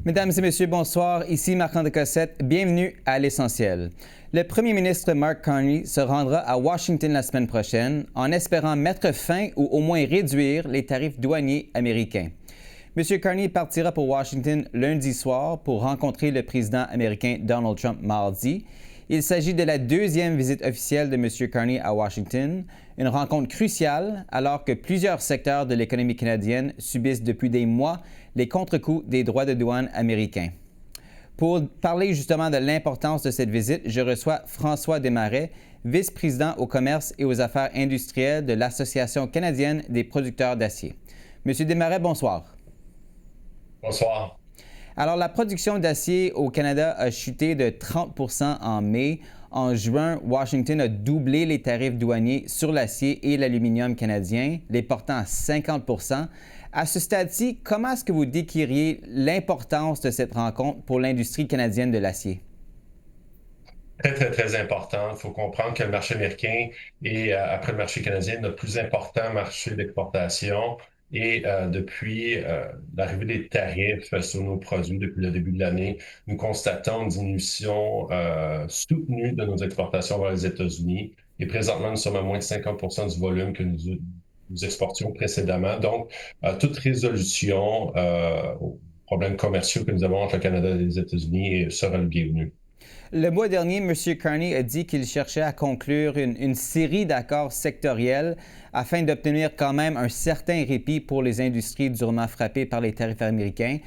Mesdames et messieurs, bonsoir. Ici Marc-André Cossette. Bienvenue à l'Essentiel. Le premier ministre Mark Carney se rendra à Washington la semaine prochaine en espérant mettre fin ou au moins réduire les tarifs douaniers américains. M. Carney partira pour Washington lundi soir pour rencontrer le président américain Donald Trump mardi. Il s'agit de la deuxième visite officielle de M. Carney à Washington, une rencontre cruciale alors que plusieurs secteurs de l'économie canadienne subissent depuis des mois les contre-coups des droits de douane américains. Pour parler justement de l'importance de cette visite, je reçois François Desmarais, vice-président au commerce et aux affaires industrielles de l'Association canadienne des producteurs d'acier. Monsieur Desmarais, bonsoir. Bonsoir. Alors, la production d'acier au Canada a chuté de 30 % en mai. En juin, Washington a doublé les tarifs douaniers sur l'acier et l'aluminium canadien, les portant à 50 % À ce stade-ci, comment est-ce que vous décririez l'importance de cette rencontre pour l'industrie canadienne de l'acier? Très, très, très important. Il faut comprendre que le marché américain est, après le marché canadien, notre plus important marché d'exportation. Et depuis l'arrivée des tarifs sur nos produits depuis le début de l'année, nous constatons une diminution soutenue de nos exportations vers les États-Unis. Et présentement, nous sommes à moins de 50 % du volume que nous exportions précédemment. Donc, toute résolution aux problèmes commerciaux que nous avons entre le Canada et les États-Unis sera le bienvenu. Le mois dernier, M. Carney a dit qu'il cherchait à conclure une série d'accords sectoriels afin d'obtenir quand même un certain répit pour les industries durement frappées par les tarifs américains.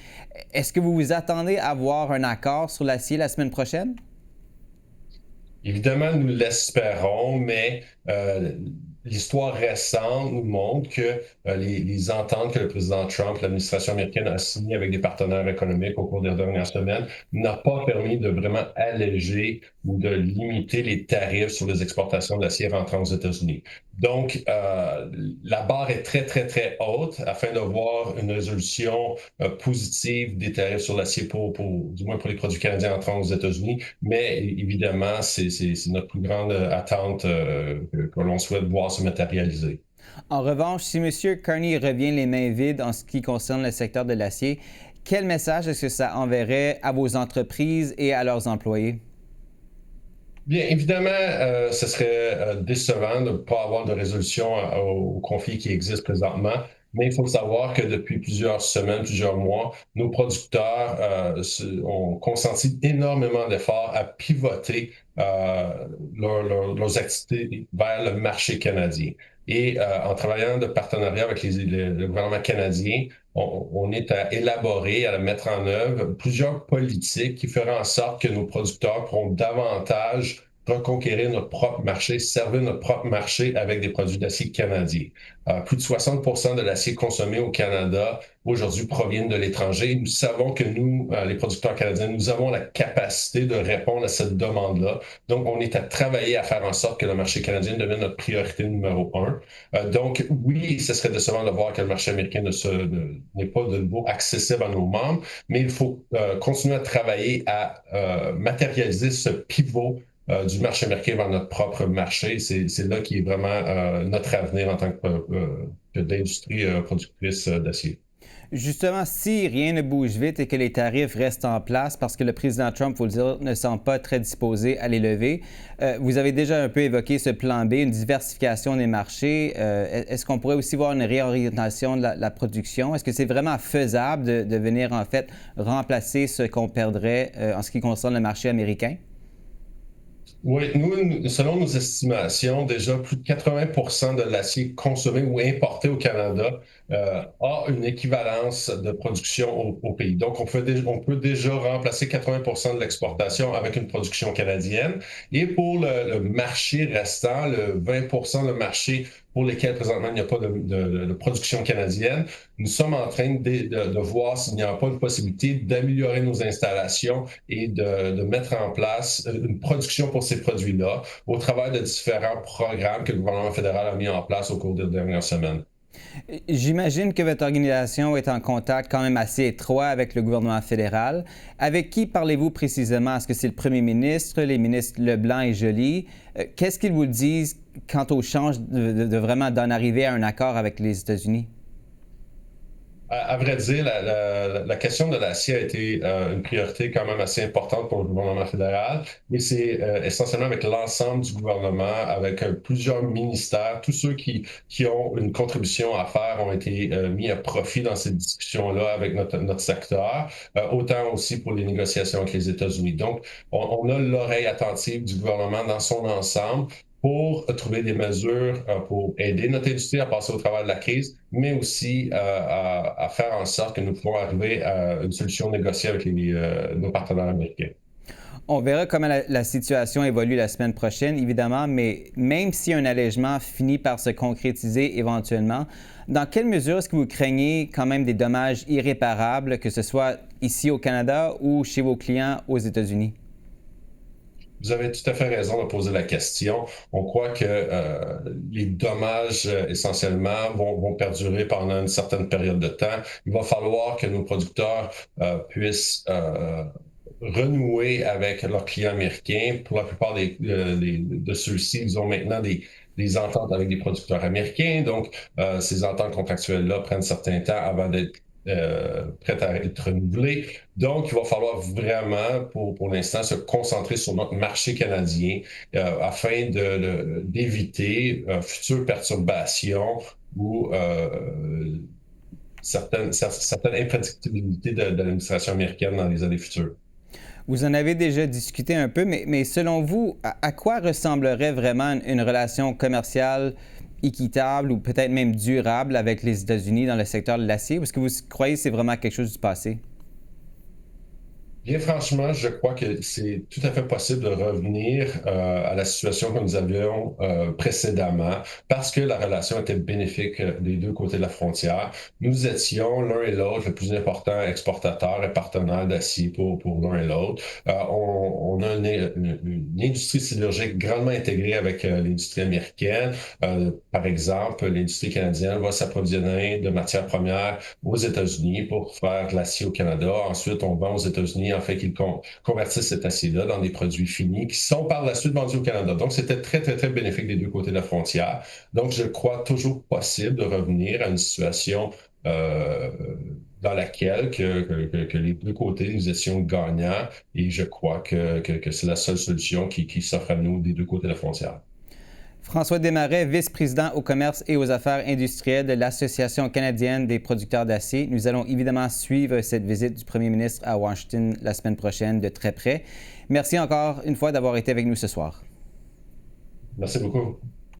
Est-ce que vous vous attendez à voir un accord sur l'acier la semaine prochaine? Évidemment, nous l'espérons, mais l'histoire récente nous montre que les ententes que le président Trump, l'administration américaine a signées avec des partenaires économiques au cours des dernières semaines n'a pas permis de vraiment alléger ou de limiter les tarifs sur les exportations d'acier rentrant aux États-Unis. Donc, la barre est très, très, très haute afin de voir une résolution positive des tarifs sur l'acier du moins pour les produits canadiens entrant aux États-Unis. Mais évidemment, c'est notre plus grande attente que l'on souhaite voir se matérialiser. En revanche, si M. Carney revient les mains vides en ce qui concerne le secteur de l'acier, quel message est-ce que ça enverrait à vos entreprises et à leurs employés? Bien, évidemment, ce serait décevant de ne pas avoir de résolution au conflit qui existe présentement, mais il faut savoir que depuis plusieurs semaines, plusieurs mois, nos producteurs ont consenti énormément d'efforts à pivoter leurs activités vers le marché canadien. Et en travaillant de partenariat avec le gouvernement canadien, on est à élaborer, à mettre en œuvre plusieurs politiques qui feront en sorte que nos producteurs pourront davantage reconquérir notre propre marché, servir notre propre marché avec des produits d'acier canadiens. Plus de 60 % de l'acier consommé au Canada aujourd'hui proviennent de l'étranger. Nous savons que nous, les producteurs canadiens, nous avons la capacité de répondre à cette demande-là. Donc, on est à travailler à faire en sorte que le marché canadien devienne notre priorité numéro un. Donc, oui, ce serait décevant de voir que le marché américain n'est pas de nouveau accessible à nos membres, mais il faut continuer à travailler à matérialiser ce pivot du marché américain vers notre propre marché. C'est là qui est vraiment notre avenir en tant que d'industrie productrice d'acier. Justement, si rien ne bouge vite et que les tarifs restent en place, parce que le président Trump, il faut le dire, ne semble pas très disposé à les lever, vous avez déjà un peu évoqué ce plan B, une diversification des marchés. Est-ce qu'on pourrait aussi voir une réorientation de la production? Est-ce que c'est vraiment faisable de venir, en fait, remplacer ce qu'on perdrait en ce qui concerne le marché américain? Oui, nous, selon nos estimations, déjà plus de 80 % de l'acier consommé ou importé au Canada a une équivalence de production au pays. Donc, on peut déjà remplacer 80 % de l'exportation avec une production canadienne. Et pour le marché restant, le 20 % de marché pour lesquels présentement il n'y a pas de production canadienne, nous sommes en train de voir s'il n'y a pas une possibilité d'améliorer nos installations et de mettre en place une production pour ces produits-là au travers de différents programmes que le gouvernement fédéral a mis en place au cours des dernières semaines. J'imagine que votre organisation est en contact quand même assez étroit avec le gouvernement fédéral. Avec qui parlez-vous précisément? Est-ce que c'est le premier ministre, les ministres Leblanc et Joly? Qu'est-ce qu'ils vous disent quant au change de vraiment d'en arriver à un accord avec les États-Unis? À vrai dire, la question de l'acier a été une priorité quand même assez importante pour le gouvernement fédéral, mais c'est essentiellement avec l'ensemble du gouvernement, avec plusieurs ministères, tous ceux qui ont une contribution à faire ont été mis à profit dans ces discussions-là avec notre secteur, autant aussi pour les négociations avec les États-Unis. Donc, on a l'oreille attentive du gouvernement dans son ensemble pour trouver des mesures pour aider notre industrie à passer au travers de la crise, mais aussi à faire en sorte que nous pouvons arriver à une solution négociée avec nos partenaires américains. On verra comment la situation évolue la semaine prochaine, évidemment, mais même si un allègement finit par se concrétiser éventuellement, dans quelle mesure est-ce que vous craignez quand même des dommages irréparables, que ce soit ici au Canada ou chez vos clients aux États-Unis? Vous avez tout à fait raison de poser la question. On croit que les dommages essentiellement vont perdurer pendant une certaine période de temps. Il va falloir que nos producteurs puissent renouer avec leurs clients américains. Pour la plupart de ceux-ci, ils ont maintenant des ententes avec des producteurs américains. Donc, ces ententes contractuelles-là prennent certain temps avant d'être prêtes à être renouvelées. Donc, il va falloir vraiment, pour l'instant, se concentrer sur notre marché canadien afin d'éviter futures perturbations ou certaines imprédictibilités de l'administration américaine dans les années futures. Vous en avez déjà discuté un peu, mais selon vous, à quoi ressemblerait vraiment une relation commerciale équitable ou peut-être même durable avec les États-Unis dans le secteur de l'acier? Est-ce que vous croyez que c'est vraiment quelque chose du passé? Bien franchement, je crois que c'est tout à fait possible de revenir à la situation que nous avions précédemment parce que la relation était bénéfique des deux côtés de la frontière. Nous étions l'un et l'autre le plus important exportateur et partenaire d'acier pour l'un et l'autre. On a une industrie sidérurgique grandement intégrée avec l'industrie américaine. Par exemple, l'industrie canadienne va s'approvisionner de matières premières aux États-Unis pour faire de l'acier au Canada. Ensuite, on vend aux États-Unis en fait qu'ils convertissent cet acier-là dans des produits finis qui sont par la suite vendus au Canada. Donc, c'était très, très, très bénéfique des deux côtés de la frontière. Donc, je crois toujours possible de revenir à une situation dans laquelle que les deux côtés, nous étions gagnants et je crois que c'est la seule solution qui s'offre à nous des deux côtés de la frontière. François Desmarais, vice-président au commerce et aux affaires industrielles de l'Association canadienne des producteurs d'acier. Nous allons évidemment suivre cette visite du premier ministre à Washington la semaine prochaine de très près. Merci encore une fois d'avoir été avec nous ce soir. Merci beaucoup.